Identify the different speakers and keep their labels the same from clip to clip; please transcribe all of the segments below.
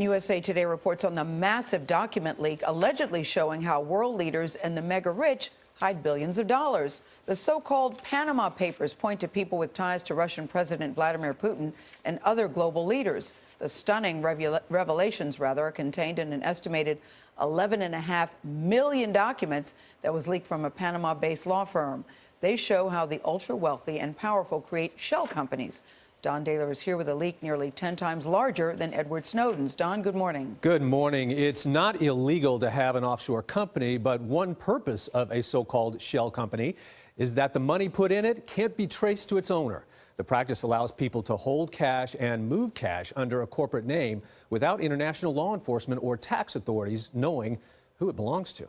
Speaker 1: And USA Today reports on the massive document leak allegedly showing how world leaders and the mega rich hide billions of dollars. The so-called Panama Papers point to people with ties to Russian President Vladimir Putin and other global leaders. The stunning revelations, are contained in an estimated 11.5 million documents that was leaked from a Panama-based law firm. They show how the ultra-wealthy and powerful create shell companies. Don Daler is here with a leak nearly 10 times larger than Edward Snowden's. Don, good morning.
Speaker 2: Good morning. It's not illegal to have an offshore company, but one purpose of a so-called shell company is that the money put in it can't be traced to its owner. The practice allows people to hold cash and move cash under a corporate name without international law enforcement or tax authorities knowing who it belongs to.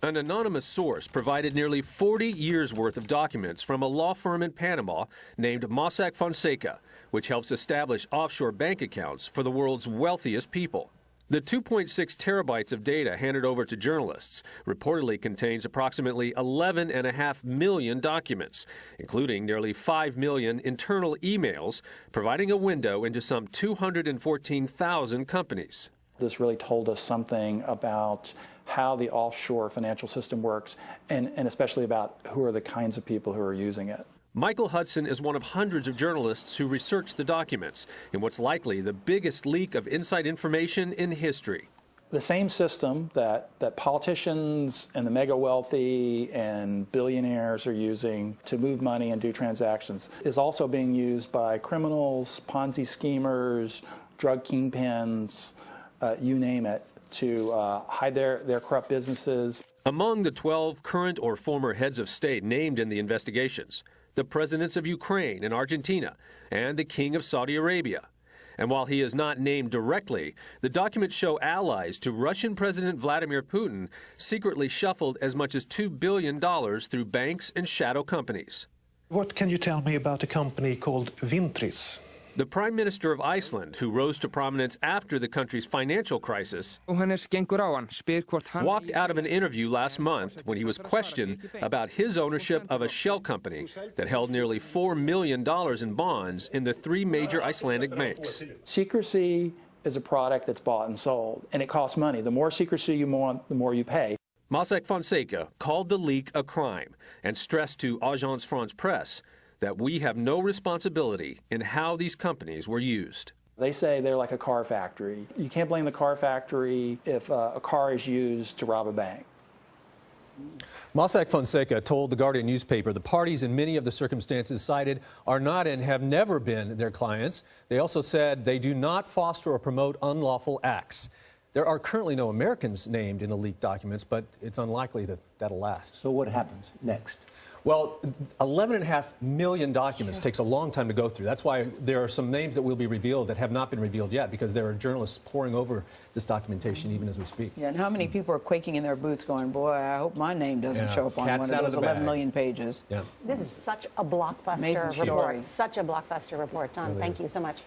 Speaker 3: An anonymous source provided nearly 40 years' worth of documents from a law firm in Panama named Mossack Fonseca, which helps establish offshore bank accounts for the world's wealthiest people. The 2.6 terabytes of data handed over to journalists reportedly contains approximately 11.5 million documents, including nearly 5 million internal emails, providing a window into some 214,000 companies.
Speaker 4: This really told us something about how the offshore financial system works, and especially about who are the kinds of people who are using it.
Speaker 3: Michael Hudson is one of hundreds of journalists who researched the documents in what's likely the biggest leak of inside information in history.
Speaker 4: The same system that politicians and the mega wealthy and billionaires are using to move money and do transactions is also being used by criminals, Ponzi schemers, drug kingpins, you name it, to hide their corrupt businesses.
Speaker 3: Among the 12 current or former heads of state named in the investigations, the presidents of Ukraine and Argentina, and the king of Saudi Arabia. And while he is not named directly, the documents show allies to Russian President Vladimir Putin secretly shuffled as much as $2 billion through banks and shadow companies.
Speaker 5: What can you tell me about a company called Vintris?
Speaker 3: The Prime Minister of Iceland, who rose to prominence after the country's financial crisis, walked out of an interview last month when he was questioned about his ownership of a shell company that held nearly $4 million in bonds in the 3 major Icelandic banks.
Speaker 4: Secrecy is a product that's bought and sold, and it costs money. The more secrecy you want, the more you pay.
Speaker 3: Mossack Fonseca called the leak a crime and stressed to Agence France-Presse that we have no responsibility in how these companies were used.
Speaker 4: They say they're like a car factory. You can't blame the car factory if a car is used to rob a bank.
Speaker 2: Mossack Fonseca told the Guardian newspaper the parties in many of the circumstances cited are not and have never been their clients. They also said they do not foster or promote unlawful acts. There are currently no Americans named in the leaked documents, but it's unlikely that that'll last.
Speaker 6: So what happens next?
Speaker 2: Well, 11.5 million documents takes a long time to go through. That's why there are some names that will be revealed that have not been revealed yet, because there are journalists poring over this documentation even as we speak.
Speaker 1: Yeah, and how many people are quaking in their boots going, boy, I hope my name doesn't show up on one of those 11 million pages.
Speaker 7: This is such a blockbuster report. Such a blockbuster report. Don, thank you so much.